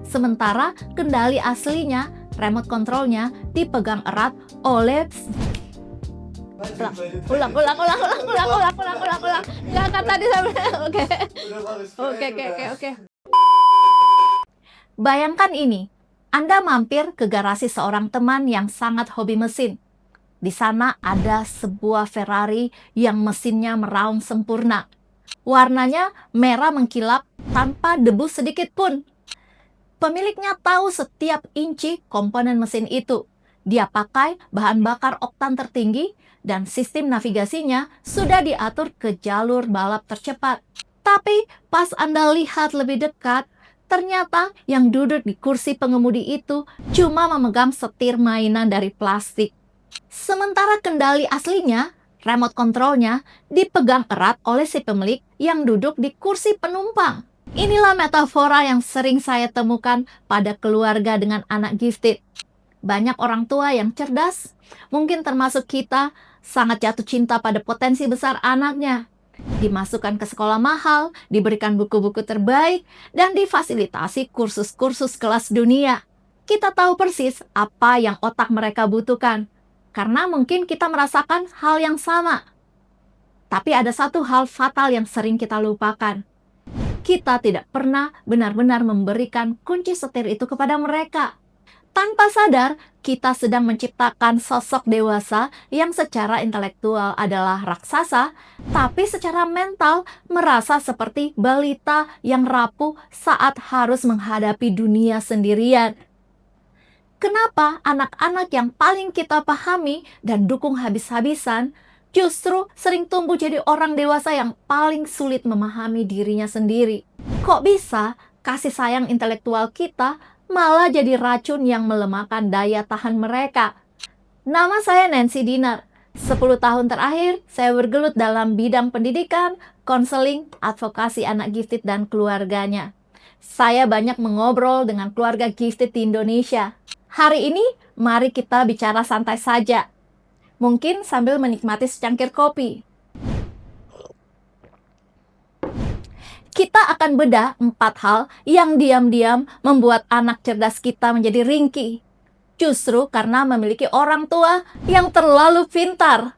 Sementara kendali aslinya, remote controlnya dipegang erat oleh ulang. Nggak kan tadi sampai oke. Bayangkan ini, Anda mampir ke garasi seorang teman yang sangat hobi mesin. Di sana ada sebuah Ferrari yang mesinnya meraung sempurna. Warnanya merah mengkilap tanpa debu sedikit pun. Pemiliknya tahu setiap inci komponen mesin itu. Dia pakai bahan bakar oktan tertinggi dan sistem navigasinya sudah diatur ke jalur balap tercepat. Tapi pas Anda lihat lebih dekat, ternyata yang duduk di kursi pengemudi itu cuma memegang setir mainan dari plastik. Sementara kendali aslinya, remote controlnya, dipegang erat oleh si pemilik yang duduk di kursi penumpang. Inilah metafora yang sering saya temukan pada keluarga dengan anak gifted. Banyak orang tua yang cerdas, mungkin termasuk kita, sangat jatuh cinta pada potensi besar anaknya. Dimasukkan ke sekolah mahal, diberikan buku-buku terbaik, dan difasilitasi kursus-kursus kelas dunia. Kita tahu persis apa yang otak mereka butuhkan, karena mungkin kita merasakan hal yang sama. Tapi ada satu hal fatal yang sering kita lupakan. Kita tidak pernah benar-benar memberikan kunci setir itu kepada mereka. Tanpa sadar, kita sedang menciptakan sosok dewasa yang secara intelektual adalah raksasa, tapi secara mental merasa seperti balita yang rapuh saat harus menghadapi dunia sendirian. Kenapa anak-anak yang paling kita pahami dan dukung habis-habisan justru sering tumbuh jadi orang dewasa yang paling sulit memahami dirinya sendiri? Kok bisa kasih sayang intelektual kita malah jadi racun yang melemahkan daya tahan mereka? Nama saya Nancy Dinar. 10 tahun terakhir, saya bergelut dalam bidang pendidikan, konseling, advokasi anak gifted dan keluarganya. Saya banyak mengobrol dengan keluarga gifted di Indonesia. Hari ini, mari kita bicara santai saja. Mungkin sambil menikmati secangkir kopi. Kita akan bedah 4 hal yang diam-diam membuat anak cerdas kita menjadi ringkih. Justru karena memiliki orang tua yang terlalu pintar.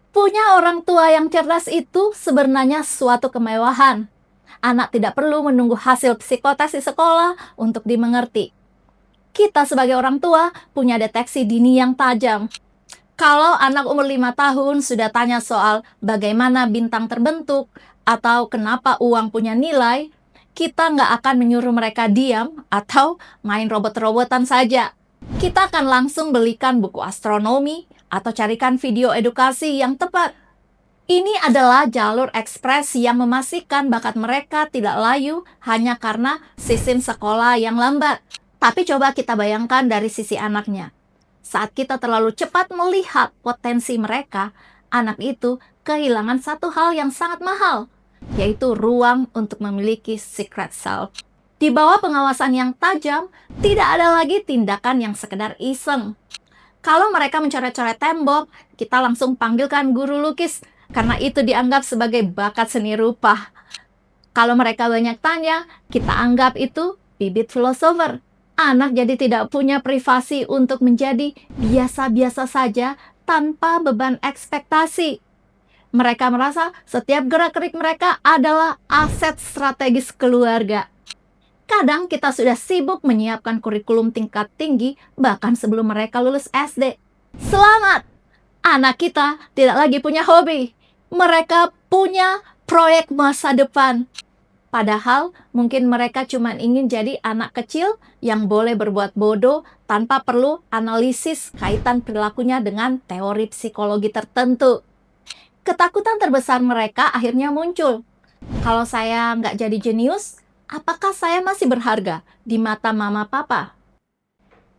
Punya orang tua yang cerdas itu sebenarnya suatu kemewahan. Anak tidak perlu menunggu hasil psikotes di sekolah untuk dimengerti. Kita sebagai orang tua punya deteksi dini yang tajam. Kalau anak umur 5 tahun sudah tanya soal bagaimana bintang terbentuk atau kenapa uang punya nilai, kita nggak akan menyuruh mereka diam atau main robot-robotan saja. Kita akan langsung belikan buku astronomi atau carikan video edukasi yang tepat. Ini adalah jalur ekspres yang memastikan bakat mereka tidak layu hanya karena sistem sekolah yang lambat. Tapi coba kita bayangkan dari sisi anaknya. Saat kita terlalu cepat melihat potensi mereka, anak itu kehilangan satu hal yang sangat mahal, yaitu ruang untuk memiliki secret self. Di bawah pengawasan yang tajam, tidak ada lagi tindakan yang sekedar iseng. Kalau mereka mencoret-coret tembok, kita langsung panggilkan guru lukis, karena itu dianggap sebagai bakat seni rupa. Kalau mereka banyak tanya, kita anggap itu bibit filosofer. Anak jadi tidak punya privasi untuk menjadi biasa-biasa saja tanpa beban ekspektasi. Mereka merasa setiap gerak-gerik mereka adalah aset strategis keluarga. Kadang kita sudah sibuk menyiapkan kurikulum tingkat tinggi bahkan sebelum mereka lulus SD. Selamat! Anak kita tidak lagi punya hobi. Mereka punya proyek masa depan. Padahal mungkin mereka cuma ingin jadi anak kecil yang boleh berbuat bodoh tanpa perlu analisis kaitan perilakunya dengan teori psikologi tertentu. Ketakutan terbesar mereka akhirnya muncul. Kalau saya nggak jadi jenius, apakah saya masih berharga di mata mama papa?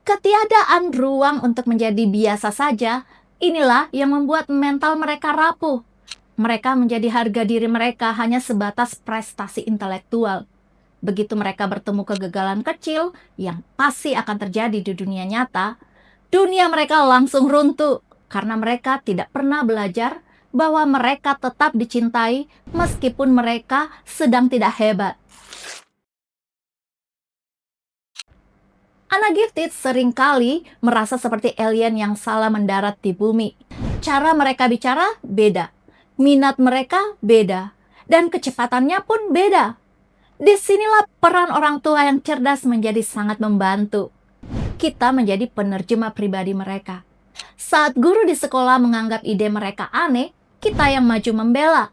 Ketiadaan ruang untuk menjadi biasa saja, inilah yang membuat mental mereka rapuh. Mereka menjadi harga diri mereka hanya sebatas prestasi intelektual. Begitu mereka bertemu kegagalan kecil yang pasti akan terjadi di dunia nyata, dunia mereka langsung runtuh karena mereka tidak pernah belajar bahwa mereka tetap dicintai meskipun mereka sedang tidak hebat. Anak gifted seringkali merasa seperti alien yang salah mendarat di bumi. Cara mereka bicara beda, minat mereka beda, dan kecepatannya pun beda. Disinilah peran orang tua yang cerdas menjadi sangat membantu. Kita menjadi penerjemah pribadi mereka. Saat guru di sekolah menganggap ide mereka aneh, kita yang maju membela.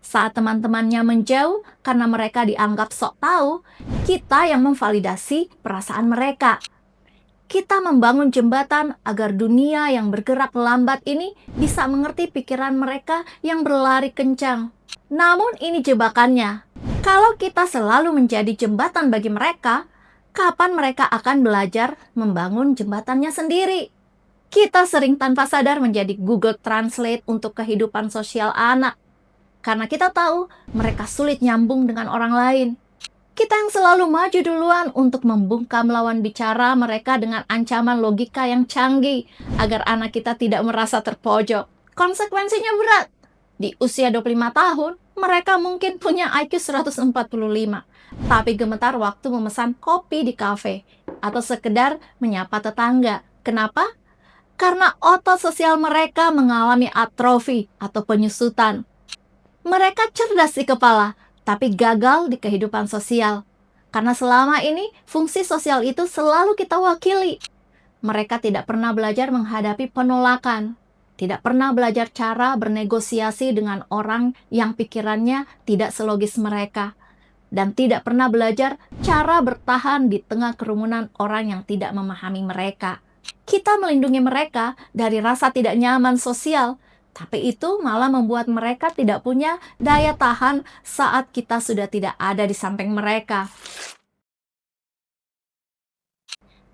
Saat teman-temannya menjauh karena mereka dianggap sok tahu, kita yang memvalidasi perasaan mereka. Kita membangun jembatan agar dunia yang bergerak lambat ini bisa mengerti pikiran mereka yang berlari kencang. Namun ini jebakannya. Kalau kita selalu menjadi jembatan bagi mereka, kapan mereka akan belajar membangun jembatannya sendiri? Kita sering tanpa sadar menjadi Google Translate untuk kehidupan sosial anak. Karena kita tahu mereka sulit nyambung dengan orang lain. Kita yang selalu maju duluan untuk membungkam lawan bicara mereka dengan ancaman logika yang canggih agar anak kita tidak merasa terpojok. Konsekuensinya berat. Di usia 25 tahun, mereka mungkin punya IQ 145, tapi gemetar waktu memesan kopi di kafe atau sekedar menyapa tetangga. Kenapa? Karena otot sosial mereka mengalami atrofi atau penyusutan. Mereka cerdas di kepala, tapi gagal di kehidupan sosial. Karena selama ini, fungsi sosial itu selalu kita wakili. Mereka tidak pernah belajar menghadapi penolakan. Tidak pernah belajar cara bernegosiasi dengan orang yang pikirannya tidak selogis mereka. Dan tidak pernah belajar cara bertahan di tengah kerumunan orang yang tidak memahami mereka. Kita melindungi mereka dari rasa tidak nyaman sosial, tapi itu malah membuat mereka tidak punya daya tahan saat kita sudah tidak ada di samping mereka.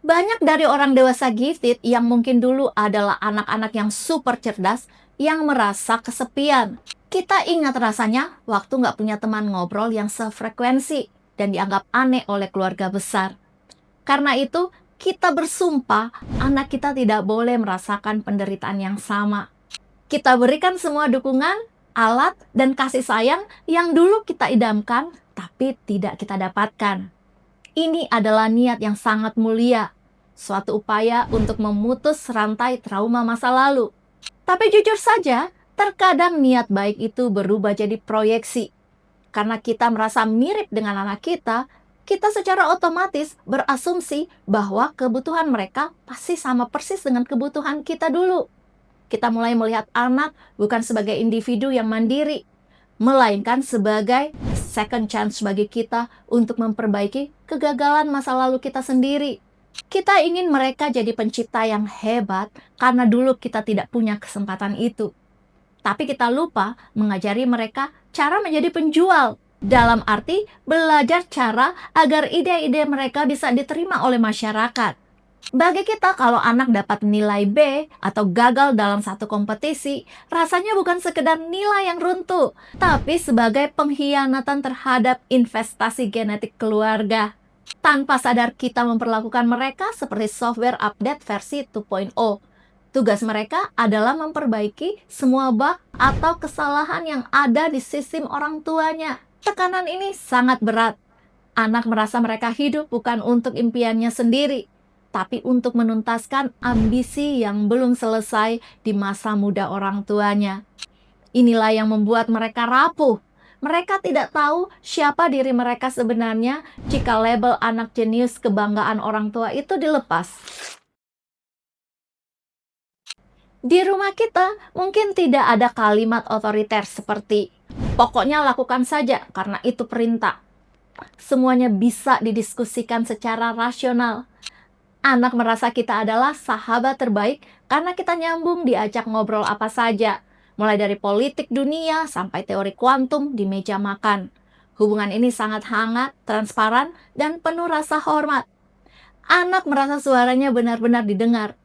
Banyak dari orang dewasa gifted yang mungkin dulu adalah anak-anak yang super cerdas yang merasa kesepian. Kita ingat rasanya waktu nggak punya teman ngobrol yang sefrekuensi dan dianggap aneh oleh keluarga besar. Karena itu, kita bersumpah anak kita tidak boleh merasakan penderitaan yang sama. Kita berikan semua dukungan, alat, dan kasih sayang yang dulu kita idamkan, tapi tidak kita dapatkan. Ini adalah niat yang sangat mulia, suatu upaya untuk memutus rantai trauma masa lalu. Tapi jujur saja, terkadang niat baik itu berubah jadi proyeksi. Karena kita merasa mirip dengan anak kita secara otomatis berasumsi bahwa kebutuhan mereka pasti sama persis dengan kebutuhan kita dulu. Kita mulai melihat anak bukan sebagai individu yang mandiri, melainkan sebagai second chance bagi kita untuk memperbaiki kegagalan masa lalu kita sendiri. Kita ingin mereka jadi pencipta yang hebat karena dulu kita tidak punya kesempatan itu. Tapi kita lupa mengajari mereka cara menjadi penjual. Dalam arti belajar cara agar ide-ide mereka bisa diterima oleh masyarakat. Bagi kita, kalau anak dapat nilai B atau gagal dalam satu kompetisi, rasanya bukan sekedar nilai yang runtuh, tapi sebagai pengkhianatan terhadap investasi genetik keluarga. Tanpa sadar kita memperlakukan mereka seperti software update versi 2.0. Tugas mereka adalah memperbaiki semua bug atau kesalahan yang ada di sistem orang tuanya. Tekanan ini sangat berat. Anak merasa mereka hidup bukan untuk impiannya sendiri, tapi untuk menuntaskan ambisi yang belum selesai di masa muda orang tuanya. Inilah yang membuat mereka rapuh. Mereka tidak tahu siapa diri mereka sebenarnya jika label anak jenius kebanggaan orang tua itu dilepas. Di rumah kita mungkin tidak ada kalimat otoriter seperti pokoknya lakukan saja karena itu perintah. Semuanya bisa didiskusikan secara rasional. Anak merasa kita adalah sahabat terbaik karena kita nyambung diajak ngobrol apa saja, mulai dari politik dunia sampai teori kuantum di meja makan. Hubungan ini sangat hangat, transparan, dan penuh rasa hormat. Anak merasa suaranya benar-benar didengar.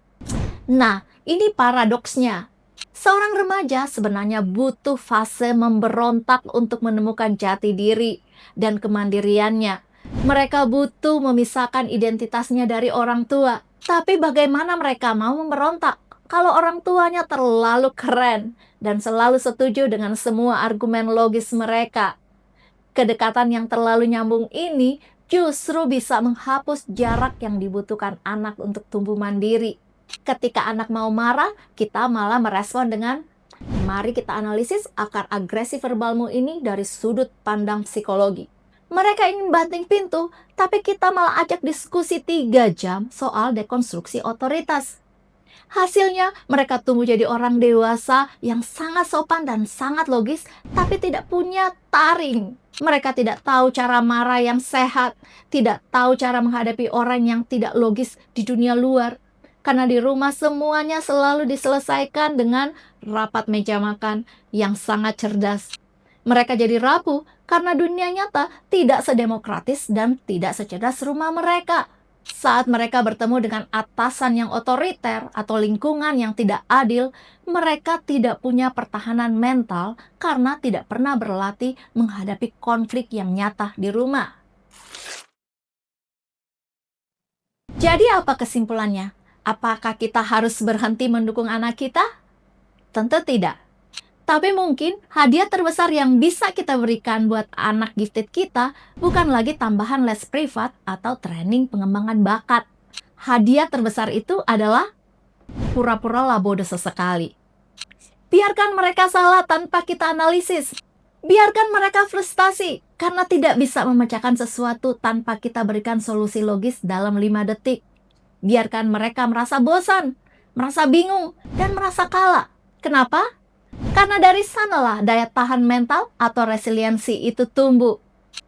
Nah, ini paradoksnya. Seorang remaja sebenarnya butuh fase memberontak untuk menemukan jati diri dan kemandiriannya. Mereka butuh memisahkan identitasnya dari orang tua. Tapi bagaimana mereka mau memberontak kalau orang tuanya terlalu keren dan selalu setuju dengan semua argumen logis mereka? Kedekatan yang terlalu nyambung ini justru bisa menghapus jarak yang dibutuhkan anak untuk tumbuh mandiri. Ketika anak mau marah, kita malah merespon dengan, "Mari kita analisis akar agresi verbalmu ini dari sudut pandang psikologi." Mereka ingin banting pintu, tapi kita malah ajak diskusi 3 jam soal dekonstruksi otoritas. Hasilnya, mereka tumbuh jadi orang dewasa yang sangat sopan dan sangat logis, tapi tidak punya taring. Mereka tidak tahu cara marah yang sehat, tidak tahu cara menghadapi orang yang tidak logis di dunia luar. Karena di rumah semuanya selalu diselesaikan dengan rapat meja makan yang sangat cerdas. Mereka jadi rapuh karena dunia nyata tidak sedemokratis dan tidak secerdas rumah mereka. Saat mereka bertemu dengan atasan yang otoriter atau lingkungan yang tidak adil, mereka tidak punya pertahanan mental karena tidak pernah berlatih menghadapi konflik yang nyata di rumah. Jadi apa kesimpulannya? Apakah kita harus berhenti mendukung anak kita? Tentu tidak. Tapi mungkin hadiah terbesar yang bisa kita berikan buat anak gifted kita bukan lagi tambahan les privat atau training pengembangan bakat. Hadiah terbesar itu adalah pura-pura labodo sesekali. Biarkan mereka salah tanpa kita analisis. Biarkan mereka frustasi karena tidak bisa memecahkan sesuatu tanpa kita berikan solusi logis dalam 5 detik. Biarkan mereka merasa bosan, merasa bingung, dan merasa kalah. Kenapa? Karena dari sanalah daya tahan mental atau resiliensi itu tumbuh.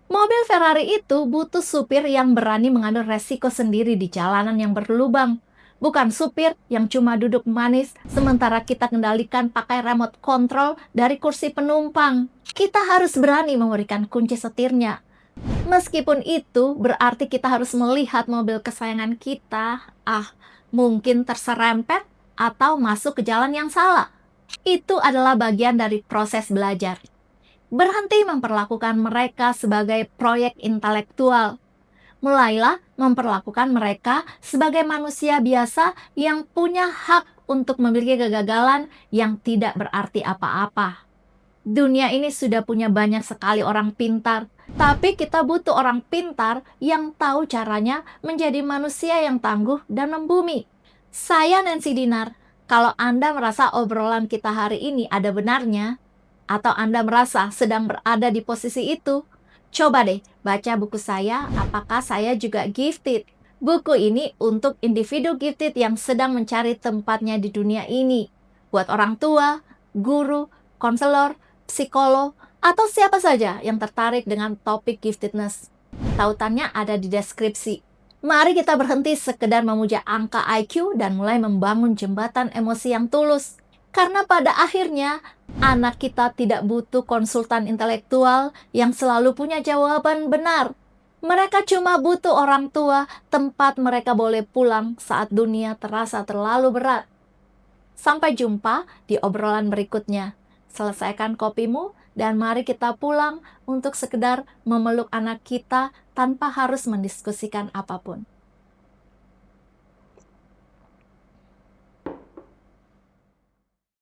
Mobil Ferrari itu butuh supir yang berani mengambil resiko sendiri di jalanan yang berlubang. Bukan supir yang cuma duduk manis sementara kita kendalikan pakai remote control dari kursi penumpang. Kita harus berani memberikan kunci setirnya. Meskipun itu berarti kita harus melihat mobil kesayangan kita, mungkin terserempet atau masuk ke jalan yang salah. Itu adalah bagian dari proses belajar. Berhenti memperlakukan mereka sebagai proyek intelektual. Mulailah memperlakukan mereka sebagai manusia biasa yang punya hak untuk memiliki kegagalan yang tidak berarti apa-apa. Dunia ini sudah punya banyak sekali orang pintar, tapi kita butuh orang pintar yang tahu caranya menjadi manusia yang tangguh dan membumi. Saya Nancy Dinar. Kalau Anda merasa obrolan kita hari ini ada benarnya, atau Anda merasa sedang berada di posisi itu, coba deh baca buku saya, Apakah Saya Juga Gifted? Buku ini untuk individu gifted yang sedang mencari tempatnya di dunia ini. Buat orang tua, guru, konselor, psikolog, atau siapa saja yang tertarik dengan topik giftedness. Tautannya ada di deskripsi. Mari kita berhenti sekedar memuja angka IQ dan mulai membangun jembatan emosi yang tulus. Karena pada akhirnya, anak kita tidak butuh konsultan intelektual yang selalu punya jawaban benar. Mereka cuma butuh orang tua, tempat mereka boleh pulang saat dunia terasa terlalu berat. Sampai jumpa di obrolan berikutnya. Selesaikan kopimu dan mari kita pulang untuk sekedar memeluk anak kita tanpa harus mendiskusikan apapun.